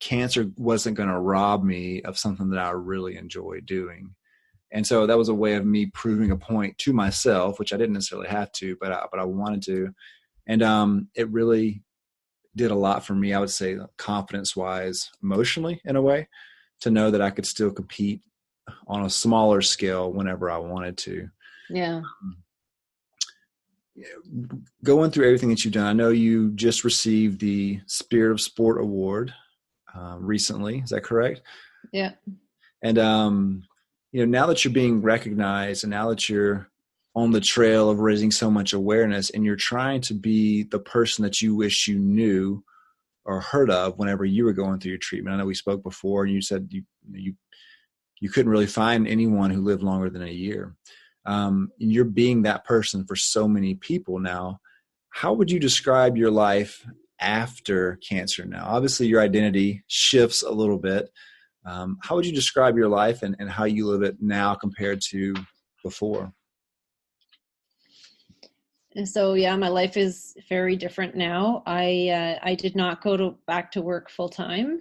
cancer wasn't going to rob me of something that I really enjoy doing. And so that was a way of me proving a point to myself, which I didn't necessarily have to, but I wanted to. And it really did a lot for me, I would say, confidence-wise, emotionally, in a way, to know that I could still compete on a smaller scale whenever I wanted to. Yeah. Going through everything that you've done, I know you just received the Spirit of Sport Award recently. Is that correct? Yeah. And, now that you're being recognized and now that you're on the trail of raising so much awareness and you're trying to be the person that you wish you knew or heard of whenever you were going through your treatment. I know we spoke before and you said you couldn't really find anyone who lived longer than a year. And you're being that person for so many people now. How would you describe your life after cancer now? Obviously, your identity shifts a little bit. How would you describe your life and how you live it now compared to before? And so, my life is very different now. I did not go back to work full time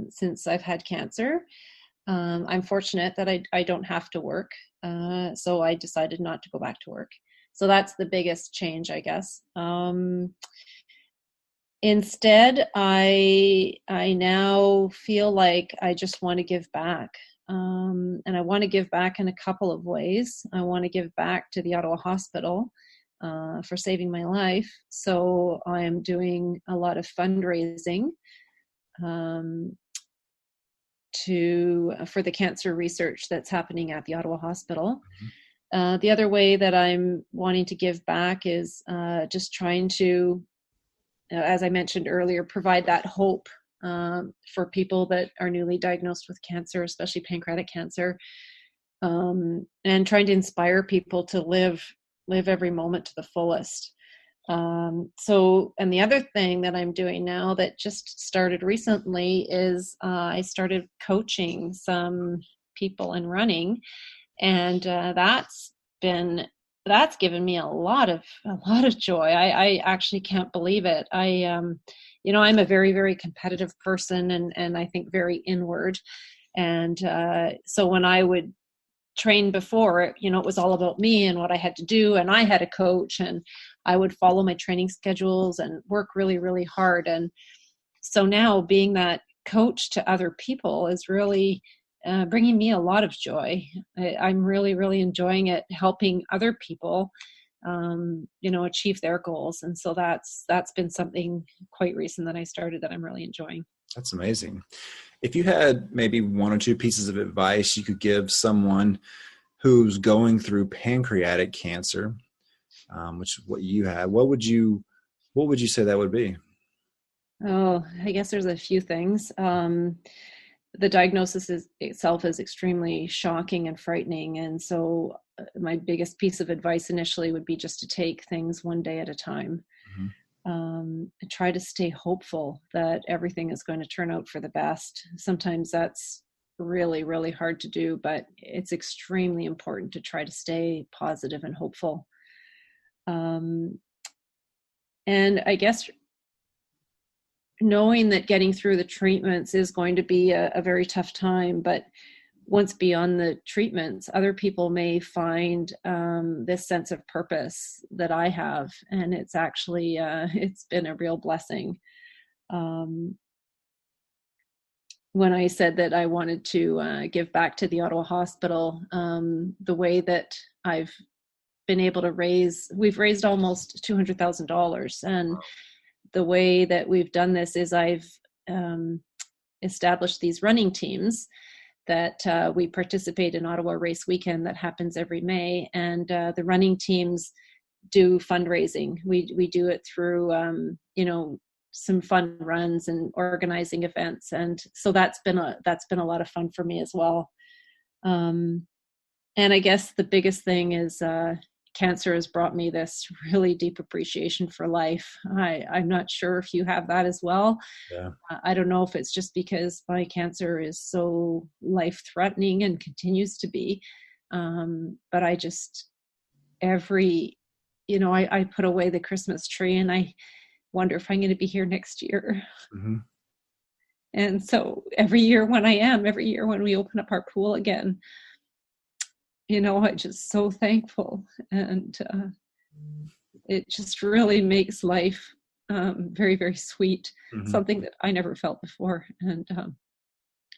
since I've had cancer. I'm fortunate that I don't have to work. So I decided not to go back to work. So that's the biggest change, I guess. Instead, I now feel like I just want to give back. And I want to give back in a couple of ways. I want to give back to the Ottawa Hospital for saving my life. So I am doing a lot of fundraising for the cancer research that's happening at the Ottawa Hospital. The other way that I'm wanting to give back is just trying to, as I mentioned earlier, provide that hope for people that are newly diagnosed with cancer, especially pancreatic cancer, and trying to inspire people to live every moment to the fullest. And the other thing that I'm doing now that just started recently is I started coaching some people in running, and that's given me a lot of joy. I actually can't believe it. I'm a very, very competitive person and I think very inward. And so when I would train before, it was all about me and what I had to do, and I had a coach, and I would follow my training schedules and work really, really hard. And so now being that coach to other people is really bringing me a lot of joy. I'm really, really enjoying it, helping other people, achieve their goals. And so that's been something quite recent that I started that I'm really enjoying. That's amazing. If you had maybe one or two pieces of advice you could give someone who's going through pancreatic cancer, which is what you had, what would you say that would be? Oh, I guess there's a few things. The diagnosis itself is extremely shocking and frightening. And so my biggest piece of advice initially would be just to take things one day at a time. Mm-hmm. And try to stay hopeful that everything is going to turn out for the best. Sometimes that's really, really hard to do, but it's extremely important to try to stay positive and hopeful. And I guess knowing that getting through the treatments is going to be a very tough time, but once beyond the treatments, other people may find this sense of purpose that I have. And it's actually, it's been a real blessing. When I said that I wanted to give back to the Ottawa Hospital, the way that I've been able to we've raised almost $200,000. And the way that we've done this is I've established these running teams that we participate in Ottawa Race Weekend that happens every May. And the running teams do fundraising. We do it through, some fun runs and organizing events. And so that's been a lot of fun for me as well. And I guess the biggest thing is cancer has brought me this really deep appreciation for life. I'm not sure if you have that as well. Yeah. I don't know if it's just because my cancer is so life-threatening and continues to be. But I just, I put away the Christmas tree and I wonder if I'm going to be here next year. Mm-hmm. And so every year when we open up our pool again, I'm just so thankful. And it just really makes life very, very sweet, Mm-hmm. something that I never felt before. And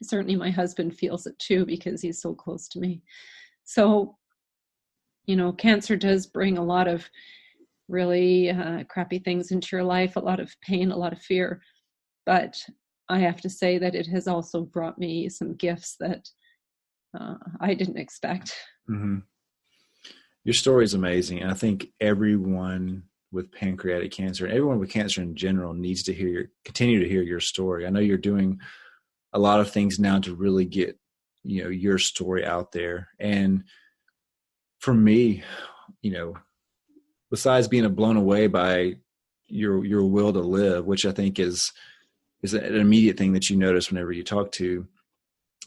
certainly my husband feels it too, because he's so close to me. So, cancer does bring a lot of really crappy things into your life, a lot of pain, a lot of fear. But I have to say that it has also brought me some gifts that I didn't expect. Mm-hmm. Your story is amazing. And I think everyone with pancreatic cancer and everyone with cancer in general needs to continue to hear your story. I know you're doing a lot of things now to really get, your story out there. And for me, besides being blown away by your will to live, which I think is an immediate thing that you notice whenever you talk to,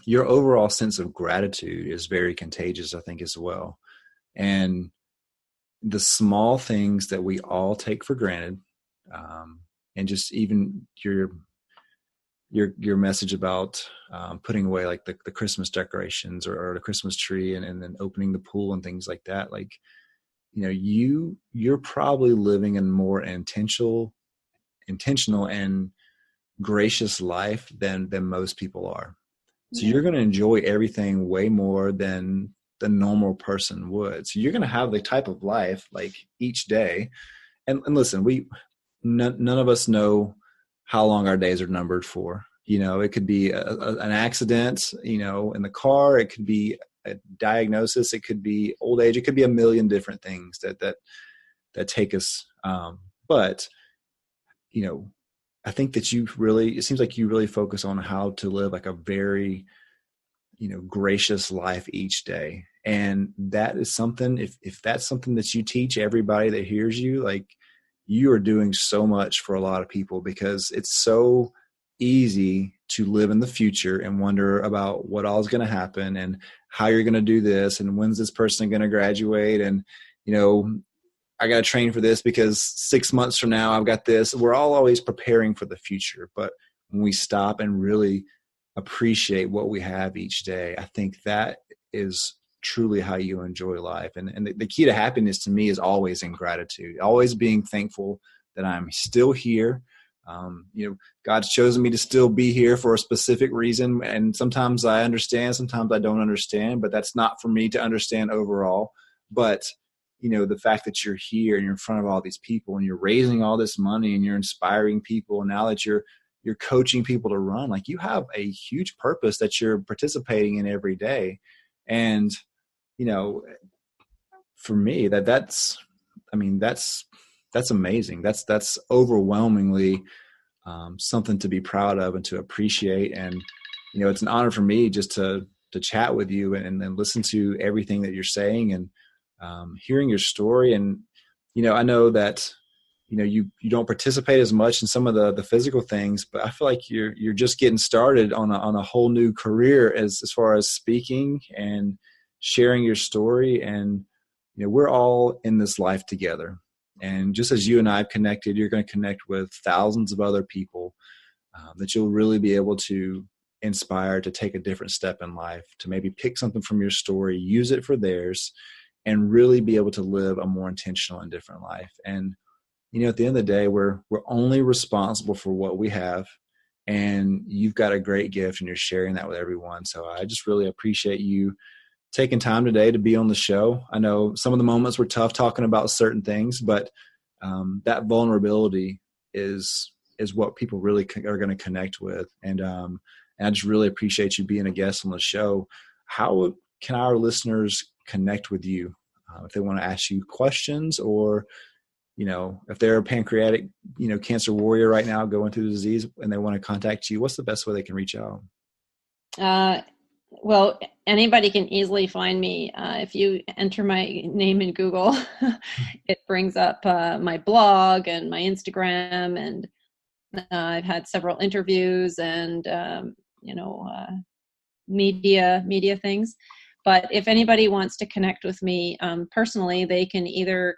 your overall sense of gratitude is very contagious, I think, as well. And the small things that we all take for granted, and just even your message about putting away like the Christmas decorations or the Christmas tree and then opening the pool and things like that, like, you're probably living a more intentional and gracious life than most people are. So you're going to enjoy everything way more than the normal person would. So you're going to have the type of life like each day. And listen, none of us know how long our days are numbered for. It could be an accident, in the car. It could be a diagnosis. It could be old age. It could be a million different things that take us. But I think that it seems like you really focus on how to live like a very, gracious life each day. And that is something, if that's something that you teach everybody that hears you, like, you are doing so much for a lot of people, because it's so easy to live in the future and wonder about what all is going to happen and how you're going to do this. And when's this person going to graduate? And, I got to train for this because 6 months from now I've got this. We're all always preparing for the future. But when we stop and really appreciate what we have each day, I think that is truly how you enjoy life. And the key to happiness to me is always in gratitude, always being thankful that I'm still here. God's chosen me to still be here for a specific reason. And sometimes I understand, sometimes I don't understand, but that's not for me to understand overall. But the fact that you're here and you're in front of all these people and you're raising all this money and you're inspiring people. And now that you're coaching people to run, like, you have a huge purpose that you're participating in every day. And, for me, that's amazing. That's overwhelmingly something to be proud of and to appreciate. And, it's an honor for me just to chat with you and then listen to everything that you're saying and hearing your story. And, I know that, you don't participate as much in some of the physical things, but I feel like you're just getting started on a whole new career as far as speaking and sharing your story. And, we're all in this life together. And just as you and I have connected, you're going to connect with thousands of other people that you'll really be able to inspired to take a different step in life, to maybe pick something from your story, use it for theirs, and really be able to live a more intentional and different life. And, at the end of the day, we're only responsible for what we have, and you've got a great gift and you're sharing that with everyone. So I just really appreciate you taking time today to be on the show. I know some of the moments were tough talking about certain things, but that vulnerability is what people really are going to connect with. And I just really appreciate you being a guest on the show. How can our listeners connect with you if they want to ask you questions, or, if they're a pancreatic, cancer warrior right now going through the disease and they want to contact you, what's the best way they can reach out? Well, anybody can easily find me. If you enter my name in Google, it brings up my blog and my Instagram, and I've had several interviews and, media things. But if anybody wants to connect with me personally, they can either,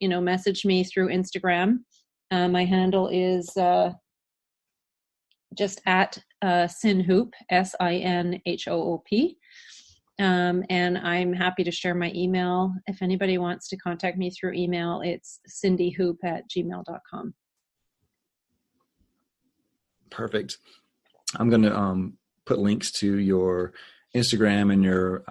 message me through Instagram. My handle is just at sindyhoop, SINHOOP. And I'm happy to share my email. If anybody wants to contact me through email, it's sindyhoop@gmail.com. Perfect. I'm going to put links to your Instagram and your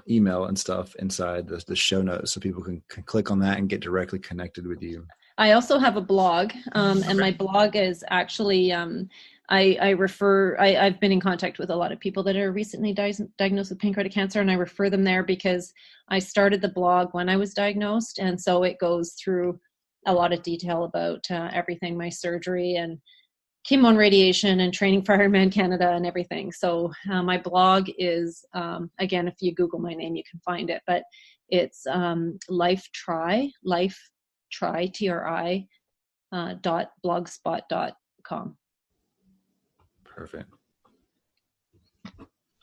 email and stuff inside the show notes so people can click on that and get directly connected with you. I also have a blog, and my blog is actually, I've been in contact with a lot of people that are recently diagnosed with pancreatic cancer, and I refer them there because I started the blog when I was diagnosed. And so it goes through a lot of detail about everything, my surgery and chemo and radiation and training for Ironman Canada and everything. So my blog is, again, if you Google my name, you can find it, but it's TRI .blogspot.com. Perfect.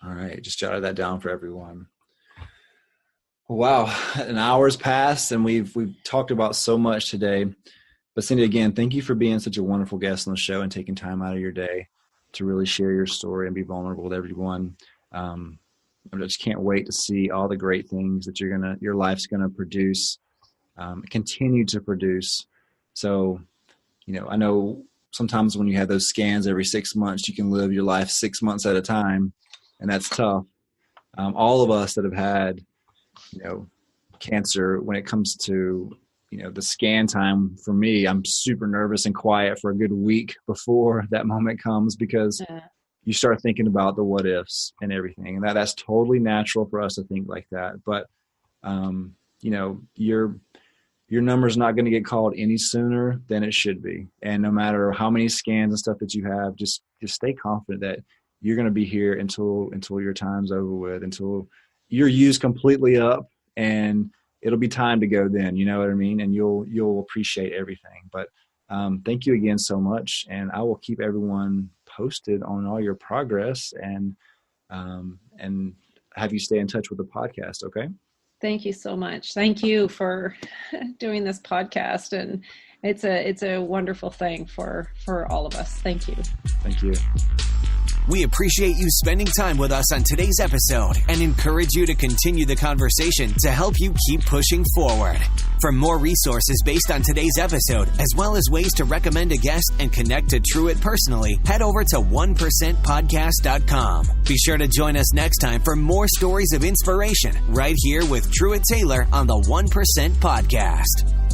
All right. Just jotted that down for everyone. Wow. An hour's passed and we've talked about so much today. But Sindy, again, thank you for being such a wonderful guest on the show and taking time out of your day to really share your story and be vulnerable with everyone. I just can't wait to see all the great things that your life's gonna produce, continue to produce. So, I know sometimes when you have those scans every 6 months, you can live your life 6 months at a time, and that's tough. All of us that have had, cancer, when it comes to the scan time, for me, I'm super nervous and quiet for a good week before that moment comes, because you start thinking about the what ifs and everything. And that's totally natural for us to think like that. But, your number's not going to get called any sooner than it should be. And no matter how many scans and stuff that you have, just stay confident that you're going to be here until your time's over with, until you're used completely up, and it'll be time to go then, you know what I mean? And you'll appreciate everything. But thank you again so much. And I will keep everyone posted on all your progress and have you stay in touch with the podcast. Okay. Thank you so much. Thank you for doing this podcast. And it's a wonderful thing for all of us. Thank you. Thank you. We appreciate you spending time with us on today's episode and encourage you to continue the conversation to help you keep pushing forward. For more resources based on today's episode, as well as ways to recommend a guest and connect to Truett personally, head over to 1%podcast.com. Be sure to join us next time for more stories of inspiration right here with Truett Taylor on the 1% Podcast.